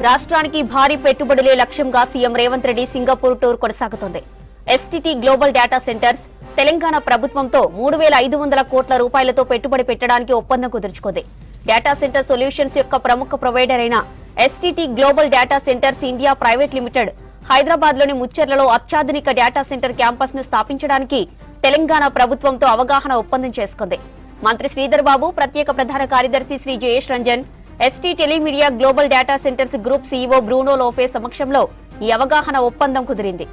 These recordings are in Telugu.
రాష్ట్రానికి భారీ పెట్టుబడులే లక్ష్యంగా CM Revanth Reddy Singapore tour కొనసాగుతోంది. STT global data centres Telangana ప్రభుత్వంతో 3,500 కోట్ల రూపాయలతో పెట్టుబడి పెట్టడానికి ఒప్పందం కుదుర్చుకుంది. డేటా సెంటర్ సొల్యూషన్స్ యొక్క ప్రముఖ ప్రొవైడర్ అయిన STT global data centres India private limited హైదరాబాద్లోని ముచ్చెర్లలో అత్యాధునిక డేటా సెంటర్ క్యాంపస్ ను స్థాపించడానికి తెలంగాణ ప్రభుత్వంతో అవగాహన ఒప్పందం చేసుకుంది. మంత్రి శ్రీధర్ బాబు, ప్రత్యేక ప్రధాన కార్యదర్శి Shri Jayesh Ranjan, ST telemedia global data centres group CEO Bruno లోఫే సమక్షంలో ఈ అవగాహన ఒప్పందం కుదిరింది.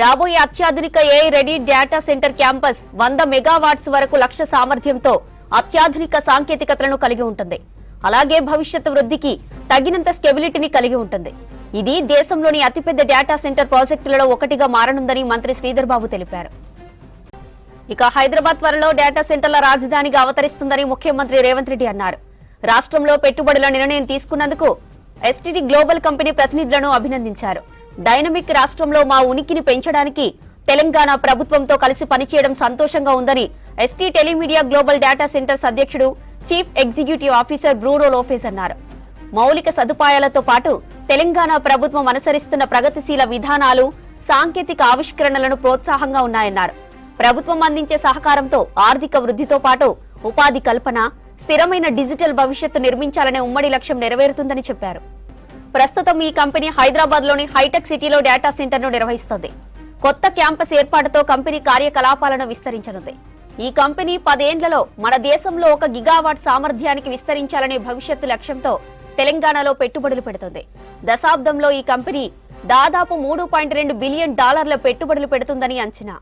రాబోయే అత్యాధునిక AI ready data centre campus 100 megawatts వరకు లక్ష్య సామర్థ్యంతో అత్యాధునిక సాంకేతికతలను కలిగి ఉంటుంది. అలాగే భవిష్యత్తు వృద్ధికి తగినంత స్టెబిలిటీని కలిగి ఉంటుంది. ఇది దేశంలోని అతిపెద్ద డేటా సెంటర్ ప్రాజెక్టులలో ఒకటిగా మారనుందని మంత్రి శ్రీధర్ బాబు తెలిపారు. ఇక హైదరాబాద్ త్వరలో డేటా సెంటర్ల రాజధానిగా అవతరిస్తుందని ముఖ్యమంత్రి రేవంత్ రెడ్డి అన్నారు. రాష్ట్రంలో పెట్టుబడుల నిర్ణయం తీసుకున్నందుకు ఎస్టీటీ గ్లోబల్ కంపెనీ ప్రతినిధులను అభినందించారు. డైనమిక్ రాష్ట్రంలో మా ఉనికిని పెంచడానికి తెలంగాణ ప్రభుత్వంతో కలిసి పనిచేయడం సంతోషంగా ఉందని ST telemedia global data centres అధ్యక్షుడు, చీఫ్ ఎగ్జిక్యూటివ్ ఆఫీసర్ బ్రూనో లోఫేస్ అన్నారు. మౌలిక సదుపాయాలతో పాటు తెలంగాణ ప్రభుత్వం అనుసరిస్తున్న ప్రగతిశీల విధానాలు, సాంకేతిక ఆవిష్కరణలను ప్రోత్సాహంగా ఉన్నాయన్నారు. ప్రభుత్వం అందించే సహకారంతో ఆర్థిక వృద్ధితో పాటు ఉపాధి కల్పన, స్థిరమైన డిజిటల్ భవిష్యత్తు నిర్మించాలనే ఉమ్మడి లక్ష్యం నెరవేరుతుందని చెప్పారు. ప్రస్తుతం ఈ కంపెనీ హైదరాబాద్లోని హైటెక్ సిటీలో డేటా సెంటర్ను నిర్వహిస్తోంది. కొత్త క్యాంపస్ ఏర్పాటుతో కంపెనీ కార్యకలాపాలను విస్తరించనుంది. ఈ కంపెనీ 10 ఏళ్లలో మన దేశంలో 1 గిగావాట్ సామర్థ్యానికి విస్తరించాలనే భవిష్యత్తు లక్ష్యంతో తెలంగాణలో పెట్టుబడులు పెడుతుంది. దశాబ్దంలో ఈ కంపెనీ దాదాపు $3.2 బిలియన్ పెట్టుబడులు పెడుతుందని అంచనా.